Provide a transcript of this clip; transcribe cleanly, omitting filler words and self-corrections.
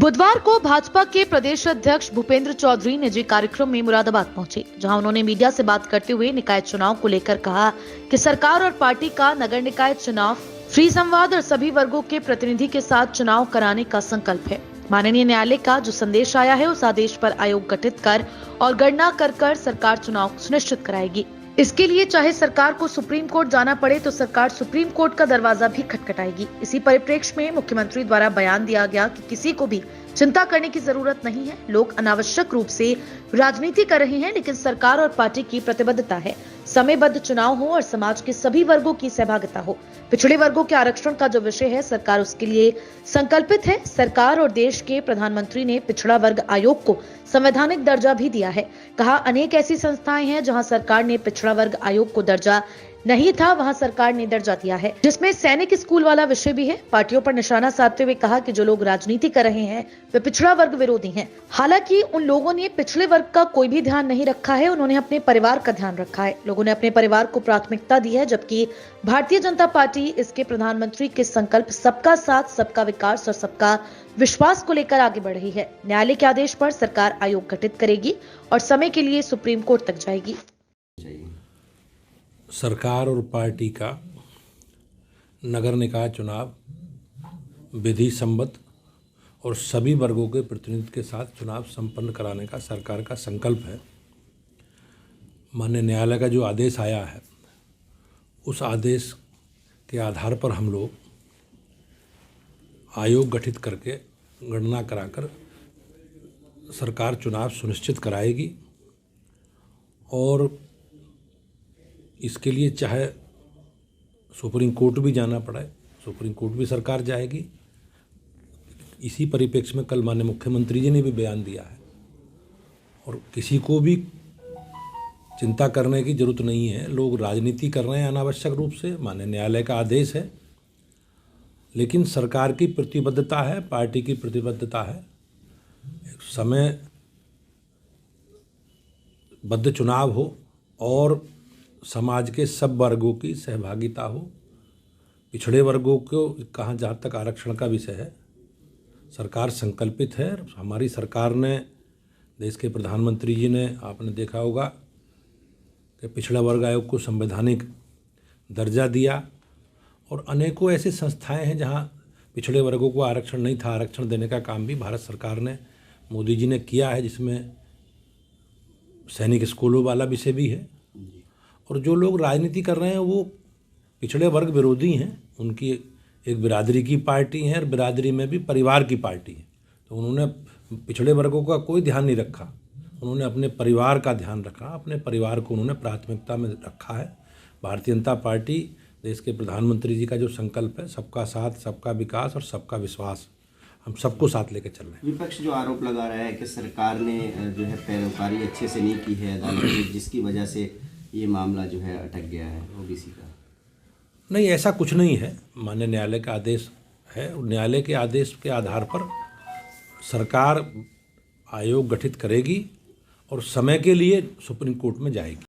बुधवार को भाजपा के प्रदेश अध्यक्ष भूपेंद्र चौधरी निजी कार्यक्रम में मुरादाबाद पहुंचे, जहां उन्होंने मीडिया से बात करते हुए निकाय चुनाव को लेकर कहा कि सरकार और पार्टी का नगर निकाय चुनाव फ्री संवाद और सभी वर्गों के प्रतिनिधि के साथ चुनाव कराने का संकल्प है। माननीय न्यायालय का जो संदेश आया है, उस आदेश पर आयोग गठित कर और गणना कर सरकार चुनाव सुनिश्चित कराएगी। इसके लिए चाहे सरकार को सुप्रीम कोर्ट जाना पड़े तो सरकार सुप्रीम कोर्ट का दरवाजा भी खटखटाएगी। इसी परिप्रेक्ष्य में मुख्यमंत्री द्वारा बयान दिया गया कि किसी को भी चिंता करने की जरूरत नहीं है। लोग अनावश्यक रूप से राजनीति कर रहे हैं, लेकिन सरकार और पार्टी की प्रतिबद्धता है समयबद्ध चुनाव हो और समाज के सभी वर्गों की सहभागिता हो। पिछड़े वर्गों के आरक्षण का जो विषय है, सरकार उसके लिए संकल्पित है। सरकार और देश के प्रधानमंत्री ने पिछड़ा वर्ग आयोग को संवैधानिक दर्जा भी दिया है। कहा, अनेक ऐसी संस्थाएं हैं जहां सरकार ने पिछड़ा वर्ग आयोग को दर्जा नहीं था, वहां सरकार ने दर्जा दिया है, जिसमें सैनिक स्कूल वाला विषय भी है। पार्टियों पर निशाना साधते हुए कहा कि जो लोग राजनीति कर रहे हैं वे पिछड़ा वर्ग विरोधी हैं। हालांकि उन लोगों ने पिछड़े वर्ग का कोई भी ध्यान नहीं रखा है, उन्होंने अपने परिवार का ध्यान रखा है। लोगों ने अपने परिवार को प्राथमिकता दी है, जबकि भारतीय जनता पार्टी इसके प्रधानमंत्री के संकल्प सबका साथ, सबका विकास और सबका विश्वास को लेकर आगे बढ़ रही है। न्यायालय के आदेश पर सरकार आयोग गठित करेगी और समय के लिए सुप्रीम कोर्ट तक जाएगी। सरकार और पार्टी का नगर निकाय चुनाव विधि सम्मत और सभी वर्गों के प्रतिनिधित्व के साथ चुनाव संपन्न कराने का सरकार का संकल्प है। माननीय न्यायालय का जो आदेश आया है, उस आदेश के आधार पर हम लोग आयोग गठित करके गणना कराकर सरकार चुनाव सुनिश्चित कराएगी। और इसके लिए चाहे सुप्रीम कोर्ट भी जाना पड़े, सुप्रीम कोर्ट भी सरकार जाएगी। इसी परिप्रेक्ष्य में कल माननीय मुख्यमंत्री जी ने भी बयान दिया है और किसी को भी चिंता करने की जरूरत नहीं है। लोग राजनीति कर रहे हैं अनावश्यक रूप से, माननीय न्यायालय का आदेश है, लेकिन सरकार की प्रतिबद्धता है, पार्टी की प्रतिबद्धता है। एक समयबद्ध चुनाव हो और समाज के सब वर्गों की सहभागिता हो। पिछड़े वर्गों को कहाँ जहाँ तक आरक्षण का विषय है, सरकार संकल्पित है। हमारी सरकार ने, देश के प्रधानमंत्री जी ने, आपने देखा होगा कि पिछड़ा वर्ग आयोग को संवैधानिक दर्जा दिया और अनेकों ऐसी संस्थाएं हैं जहाँ पिछड़े वर्गों को आरक्षण नहीं था। आरक्षण देने का काम भी भारत सरकार ने, मोदी जी ने किया है, जिसमें सैनिक स्कूलों वाला विषय भी है। और जो लोग राजनीति कर रहे हैं वो पिछड़े वर्ग विरोधी हैं। उनकी एक बिरादरी की पार्टी है और बिरादरी में भी परिवार की पार्टी है, तो उन्होंने पिछड़े वर्गों का कोई ध्यान नहीं रखा। उन्होंने अपने परिवार का ध्यान रखा, अपने परिवार को उन्होंने प्राथमिकता में रखा है। भारतीय जनता पार्टी, देश के प्रधानमंत्री जी का जो संकल्प है, सबका साथ, सबका विकास और सबका विश्वास, हम सबको साथ लेकर चल रहे हैं। विपक्ष जो आरोप लगा रहा है कि सरकार ने जो है पैरवी अच्छे से नहीं की है अदालत में, जिसकी वजह से ये मामला जो है अटक गया है ओबीसी का। नहीं, ऐसा कुछ नहीं है। माननीय न्यायालय का आदेश है, न्यायालय के आदेश के आधार पर सरकार आयोग गठित करेगी और समय के लिए सुप्रीम कोर्ट में जाएगी।